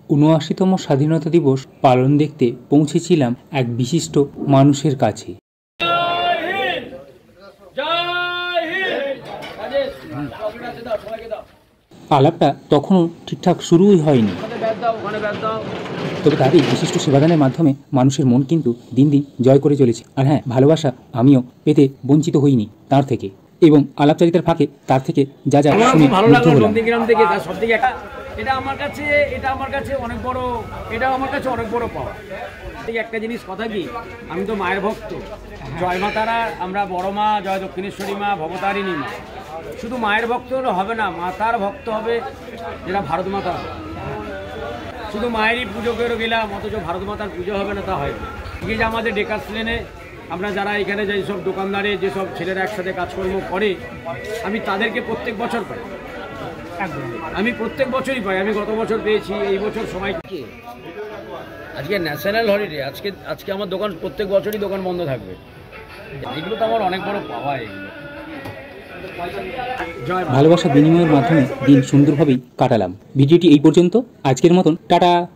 ৭৯তম স্বাধীনতা দিবস পালন দেখতে পৌঁছেছিলাম এক বিশিষ্ট মানুষের কাছে। আলাপটা তখনও ঠিকঠাক শুরুই হয়নি, তবে তার এই বিশিষ্ট সেবাদানের মাধ্যমে মানুষের মন কিন্তু দিন দিন জয় করে চলেছে। আর হ্যাঁ, ভালোবাসা আমিও পেতে বঞ্চিত হইনি তার থেকে, এবং আলাপচারিতার ফাঁকে তার থেকে যা যা শুনে মুগ্ধ হলাম। এটা আমার কাছে অনেক বড় পাওয়া। একটা জিনিস কথা কি, আমি তো মায়ের ভক্ত। জয় মা তারা, আমরা বড় মা, জয় দক্ষিণেশ্বরী মা, ভবতারিণী মা। শুধু মায়ের ভক্ত হলে হবে না, মাতার ভক্ত হবে যেটা ভারত মাতা। শুধু মায়েরই পুজো করে গেলাম অথচ ভারত মাতার পুজো হবে না, তা হয় না। এই যে আমাদের ডেকার্স লেনে আমরা যারা এখানে যেসব দোকানদারে যেসব ছেলেরা একসাথে কাজকর্ম করে, আমি তাদেরকে প্রত্যেক বছর পাই। আমি প্রত্যেক বছরই পাই। আমি গত বছর পেয়েছি, এই বছর সবাইকে। আজকে ন্যাশনাল হলিডে, আজকে আমার দোকান প্রত্যেক বছরই দোকান বন্ধ থাকবে। এগুলো তো আমার অনেক বড় পাওয়া। এগুলো ভালোবাসা বিনিময়ের মাধ্যমে দিন সুন্দরভাবেই কাটালাম। ভিডিওটি এই পর্যন্ত। আজকের মতন টাটা।